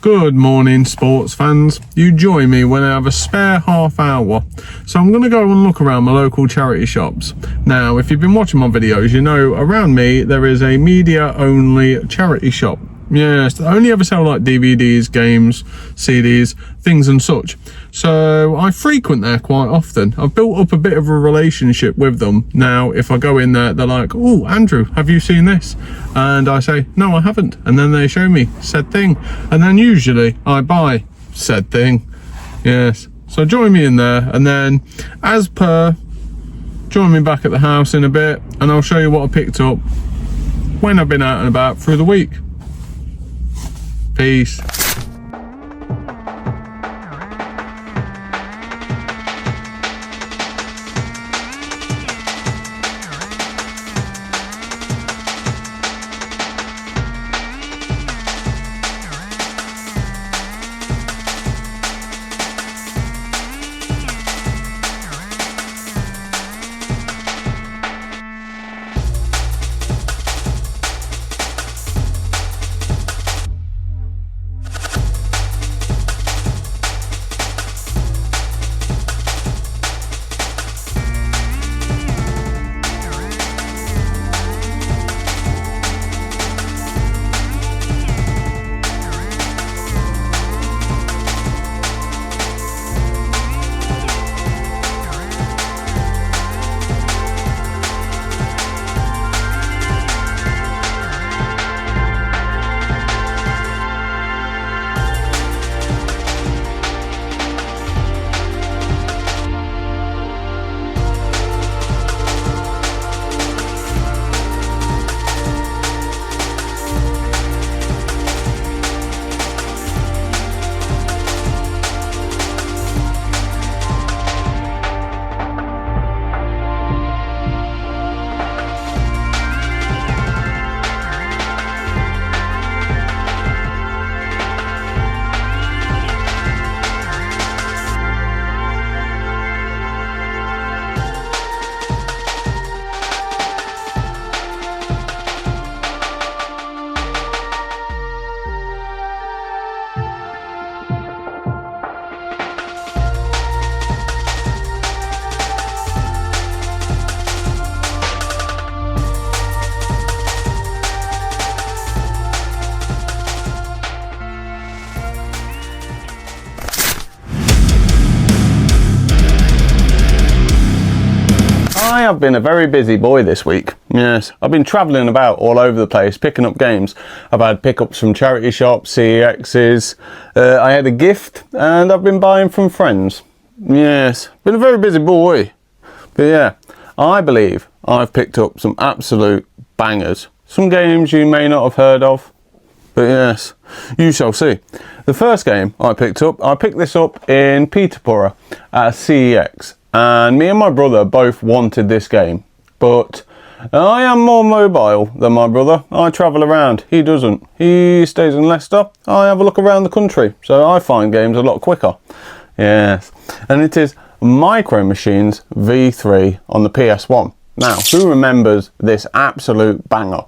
Good morning, sports fans. You join me when I have a spare half hour. So I'm going to go and look around my local charity shops. Now, if you've been watching my videos, you know around me there is a media-only charity shop. Yes, they only ever sell like DVDs, games, CDs, things and such. So I frequent there quite often. I've built up a bit of a relationship with them. Now, if I go in there, they're like, "Oh, Andrew, have you seen this?" And I say, "No, I haven't." And then they show me said thing. And then usually I buy said thing. Yes. So join me in there. And then as per, join me back at the house in a bit and I'll show you what I picked up when I've been out and about through the week. Peace. I have been a very busy boy this week. Yes, I've been travelling about all over the place, picking up games. I've had pickups from charity shops, CEXs. I had a gift and I've been buying from friends. Yes, been a very busy boy. But yeah, I believe I've picked up some absolute bangers. Some games you may not have heard of. But yes, you shall see. The first game I picked this up in Peterborough at CEX. And me and my brother both wanted this game, but I am more mobile than my brother. I travel around, he doesn't. He stays in Leicester, I have a look around the country, so I find games a lot quicker. Yes, and it is Micro Machines V3 on the PS1. Now, who remembers this absolute banger?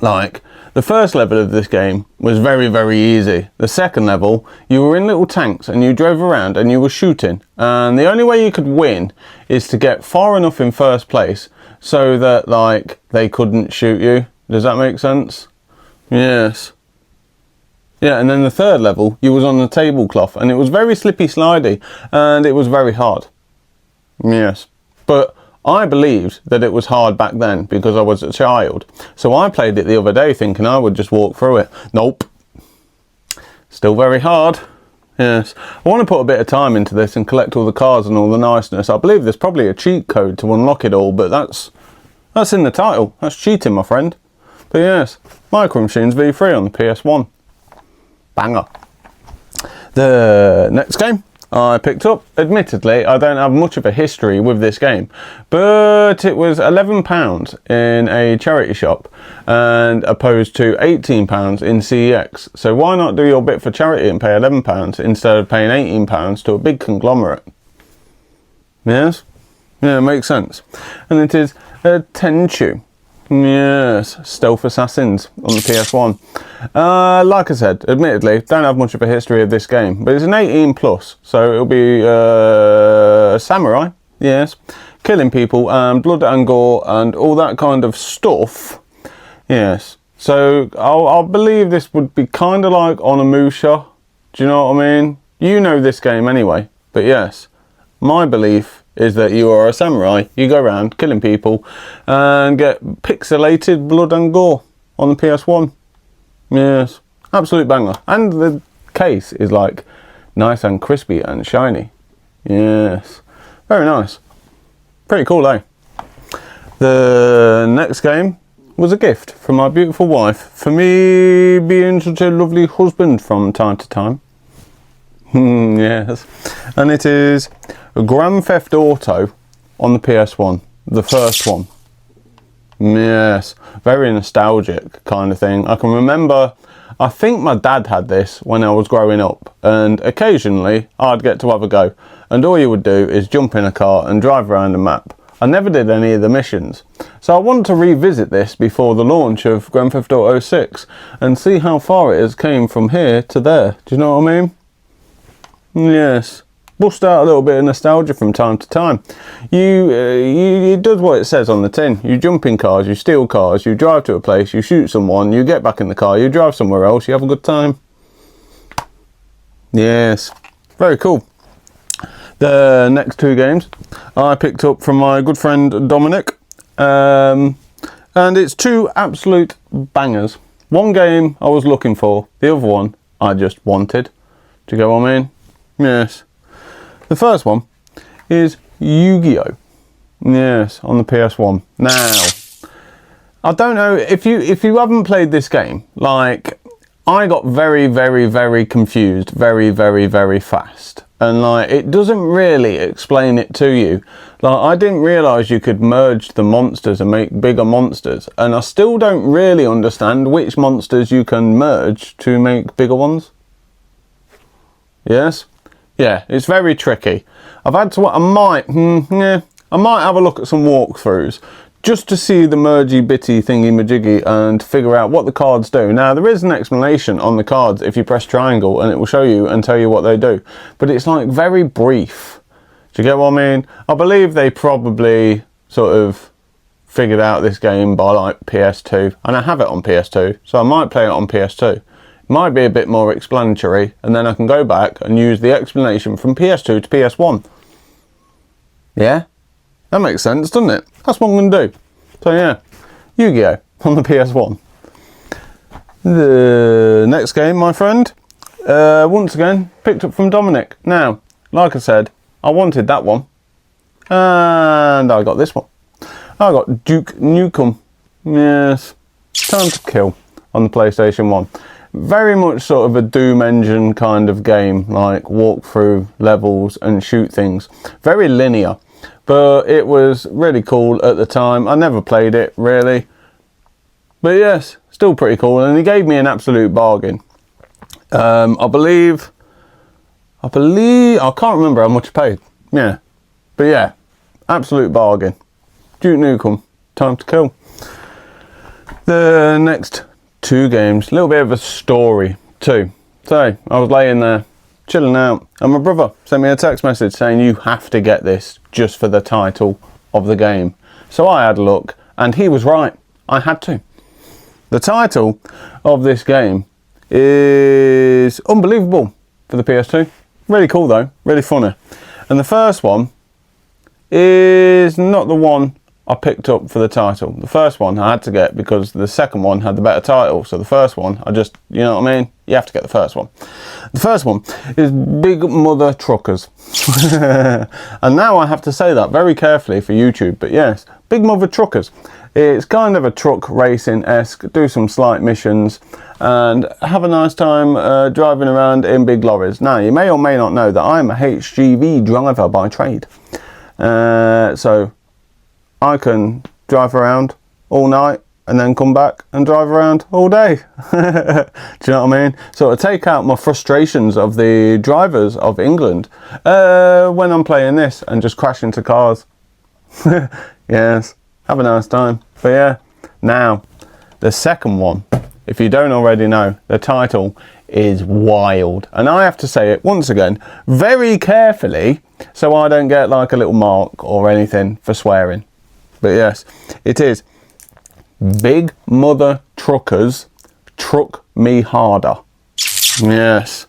Like, the first level of this game was very, very easy. The second level, you were in little tanks and you drove around and you were shooting. And the only way you could win is to get far enough in first place so that, like, they couldn't shoot you. Does that make sense? Yes. Yeah, and then the third level, you was on the tablecloth and it was very slippy slidey and it was very hard. Yes. But I believed that it was hard back then because I was a child. So I played it the other day thinking I would just walk through it. Nope. Still very hard. Yes. I want to put a bit of time into this and collect all the cars and all the niceness. I believe there's probably a cheat code to unlock it all, but that's in the title. That's cheating, my friend. But yes, Micro Machines V3 on the PS1. Banger. The next game I picked up, admittedly, I don't have much of a history with this game, but it was £11 in a charity shop and opposed to £18 in CEX. So why not do your bit for charity and pay £11 instead of paying £18 to a big conglomerate? Yes? Yeah, it makes sense. And it is Tenchu. Yes, Stealth Assassins on the PS1. Like I said, admittedly, don't have much of a history of this game, but it's an 18 plus, so it'll be samurai, yes, killing people and blood and gore and all that kind of stuff. Yes, so I'll believe this would be kind of like Onimusha. Do you know what I mean? You know this game anyway, but yes, my belief is that you are a samurai, you go around killing people and get pixelated blood and gore on the PS1. Yes, absolute banger. And the case is like nice and crispy and shiny. Yes, very nice. Pretty cool, eh? The next game was a gift from my beautiful wife for me being such a lovely husband from time to time. Yes, and it is Grand Theft Auto on the PS1, the first one. Yes, very nostalgic kind of thing. I can remember, I think my dad had this when I was growing up, and occasionally I'd get to have a go, and all you would do is jump in a car and drive around the map. I never did any of the missions, so I want to revisit this before the launch of Grand Theft Auto 6 and see how far it has came from here to there. Do you know what I mean? Yes, bust out a little bit of nostalgia from time to time. It does what it says on the tin. You jump in cars, you steal cars, you drive to a place, you shoot someone, you get back in the car, you drive somewhere else, you have a good time. Yes, very cool. The next two games I picked up from my good friend Dominic, and it's two absolute bangers. One game I was looking for, the other one I just wanted. Do you get what I mean? Yes. The first one is Yu-Gi-Oh! Yes, on the PS1. Now, I don't know if you haven't played this game, like, I got very, very, very confused very, very, very fast. And like, it doesn't really explain it to you. Like, I didn't realise you could merge the monsters and make bigger monsters. And I still don't really understand which monsters you can merge to make bigger ones. Yes? Yeah, it's very tricky. I've had to, I might have a look at some walkthroughs just to see the mergy bitty thingy majiggy and figure out what the cards do. Now, there is an explanation on the cards if you press triangle, and it will show you and tell you what they do. But it's like very brief. Do you get what I mean? I believe they probably sort of figured out this game by like PS2, and I have it on PS2, so I might play it on PS2. Might be a bit more explanatory, and then I can go back and use the explanation from PS2 to PS1. Yeah? That makes sense, doesn't it? That's what I'm going to do. So yeah, Yu-Gi-Oh! On the PS1. The next game, my friend, once again, picked up from Dominic. Now, like I said, I wanted that one, and I got this one. I got Duke Nukem. Yes, Time to Kill on the PlayStation 1. Very much sort of a Doom engine kind of game, like walk through levels and shoot things. Very linear, but it was really cool at the time. I never played it really, but yes, still pretty cool. And he gave me an absolute bargain. I believe, I can't remember how much I paid. Yeah, but yeah, absolute bargain. Duke Nukem, Time to Kill. The next two games, a little bit of a story too. So I was laying there chilling out, and my brother sent me a text message saying you have to get this just for the title of the game. So I had a look, and he was right. I had to. The title of this game is Unbelievable for the PS2. Really cool though, really funny. And the first one is not the one I picked up for the title. The first one I had to get because the second one had the better title. So the first one, I just, you know what I mean? You have to get the first one. The first one is Big Mother Truckers. And now I have to say that very carefully for YouTube. But yes, Big Mother Truckers. It's kind of a truck racing-esque, do some slight missions and have a nice time driving around in big lorries. Now, you may or may not know that I'm a HGV driver by trade. So I can drive around all night and then come back and drive around all day. Do you know what I mean? So to take out my frustrations of the drivers of England when I'm playing this and just crash into cars. Yes, have a nice time. But yeah, Now, the second one, if you don't already know, the title is wild. And I have to say it once again, very carefully, so I don't get like a little mark or anything for swearing. But yes, it is Big Mother Truckers Truck Me Harder. Yes.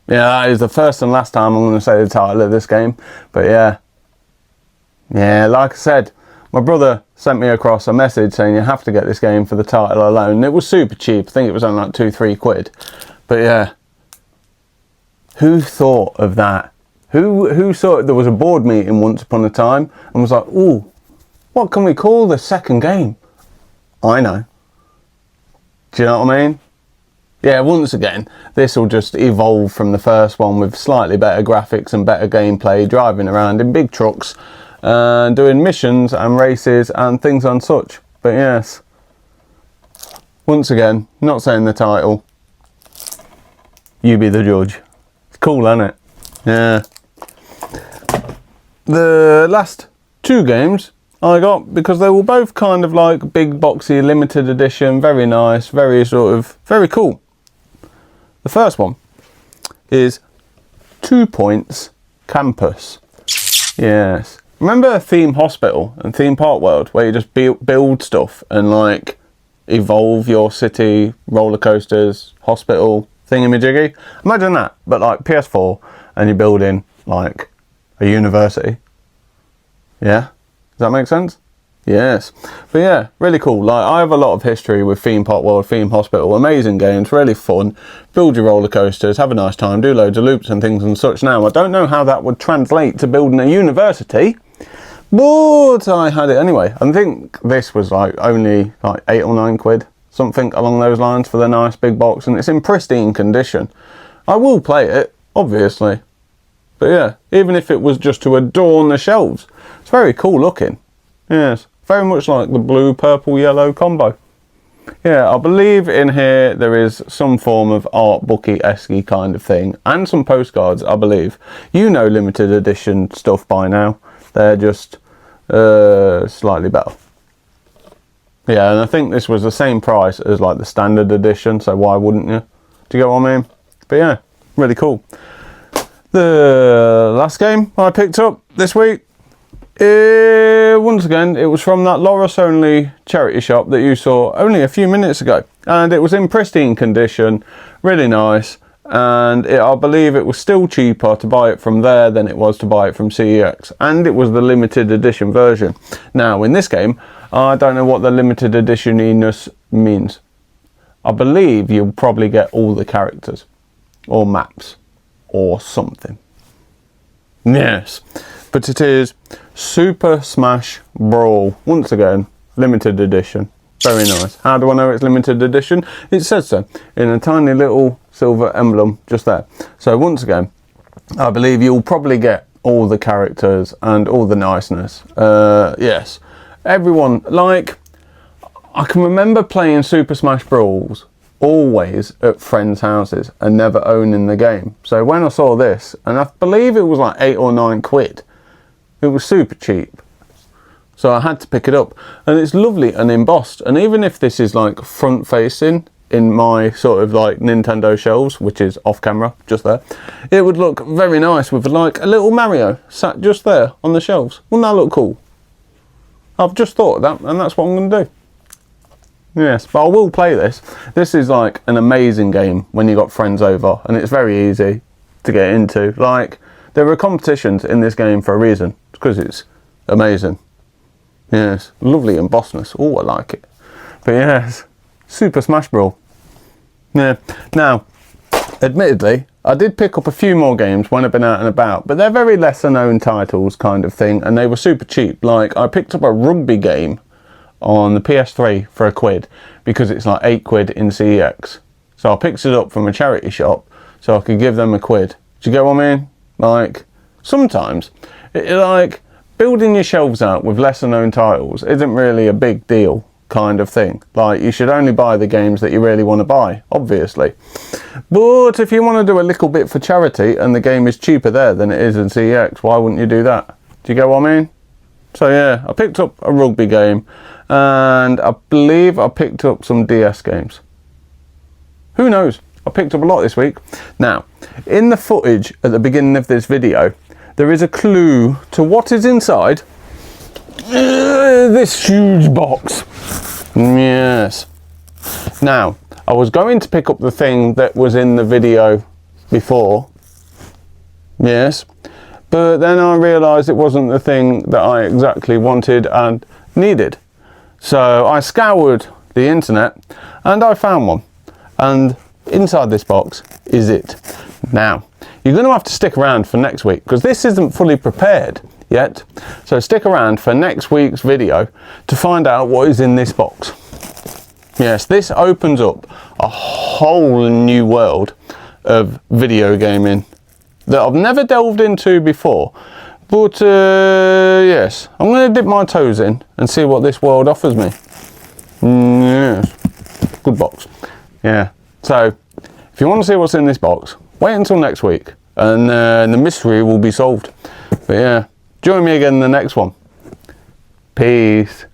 Yeah, that is the first and last time I'm going to say the title of this game. But yeah. Yeah, like I said, my brother sent me across a message saying you have to get this game for the title alone. It was super cheap. I think it was only like 2-3 quid. But yeah. Who thought of that? Who thought there was a board meeting once upon a time and was like, ooh, what can we call the second game? I know. Do you know what I mean? Yeah, once again, this will just evolve from the first one with slightly better graphics and better gameplay, driving around in big trucks and doing missions and races and things on such. But yes, once again, not saying the title. You be the judge. It's cool, isn't it? Yeah. The last two games I got, because they were both kind of like big boxy limited edition, very nice, very very cool. The first one is 2 Points Campus. Yes. Remember Theme Hospital and Theme Park World, where you just build stuff and like evolve your city, roller coasters, hospital, thingamajiggy? Imagine that, but like PS4, and you're building like a university. Yeah? Does that make sense? Yes. But yeah, really cool. Like, I have a lot of history with Theme Park World, Theme Hospital. Amazing games, really fun. Build your roller coasters, have a nice time, do loads of loops and things and such. Now, I don't know how that would translate to building a university, but I had it anyway. I think this was like only like 8 or 9 quid, something along those lines, for the nice big box, and it's in pristine condition. I will play it, obviously. But yeah, even if it was just to adorn the shelves, it's very cool looking. Yes, very much like the blue, purple, yellow combo. Yeah, I believe in here there is some form of art booky-esque kind of thing, and some postcards, I believe. You know limited edition stuff by now. They're just slightly better. Yeah, and I think this was the same price as like the standard edition, so why wouldn't you? Do you get what I mean? But yeah, really cool. The last game I picked up this week, once again, it was from that Loris only charity shop that you saw only a few minutes ago, and it was in pristine condition, really nice, and I believe it was still cheaper to buy it from there than it was to buy it from CEX, and it was the limited edition version. Now in this game, I don't know what the limited edition-iness means. I believe you'll probably get all the characters or maps or something. Yes, but it is Super Smash Brawl, once again, limited edition. Very nice. How do I know it's limited edition? It says so in a tiny little silver emblem just there. So once again, I believe you'll probably get all the characters and all the niceness. Yes, everyone, like, I can remember playing Super Smash Brawls always at friends' houses and never owning the game. So when I saw this, and I believe it was like 8 or 9 quid, it was super cheap, so I had to pick it up, and it's lovely and embossed. And even if this is like front facing in my sort of like Nintendo shelves, which is off camera just there, it would look very nice with like a little Mario sat just there on the shelves. Wouldn't that look cool? I've just thought of that, and that's what I'm going to do. Yes, but I will play this. This is like an amazing game when you got friends over, and it's very easy to get into. Like, there are competitions in this game for a reason, because it's amazing. Yes, lovely embossness. Oh, I like it. But yes, Super Smash Brawl. Yeah. Now, admittedly, I did pick up a few more games when I've been out and about, but they're very lesser known titles kind of thing, and they were super cheap. Like, I picked up a rugby game on the PS3 for £1 because it's like 8 quid in CEX. So I picked it up from a charity shop so I could give them £1. Do you get what I mean? Like, sometimes, like, building your shelves out with lesser known titles isn't really a big deal kind of thing. Like, you should only buy the games that you really want to buy, obviously. But if you want to do a little bit for charity and the game is cheaper there than it is in CEX, why wouldn't you do that? Do you get what I mean? So yeah, I picked up a rugby game, and I believe I picked up some DS games. Who knows? I picked up a lot this week. Now, in the footage at the beginning of this video, there is a clue to what is inside this huge box. Yes. Now, I was going to pick up the thing that was in the video before. Yes. But then I realised it wasn't the thing that I exactly wanted and needed. So I scoured the internet and I found one. And inside this box is it. Now, you're going to have to stick around for next week because this isn't fully prepared yet. So stick around for next week's video to find out what is in this box. Yes, this opens up a whole new world of video gaming that I've never delved into before. But yes, I'm going to dip my toes in and see what this world offers me. Yes, good box. Yeah, so if you want to see what's in this box, wait until next week and the mystery will be solved. But yeah, join me again in the next one. Peace.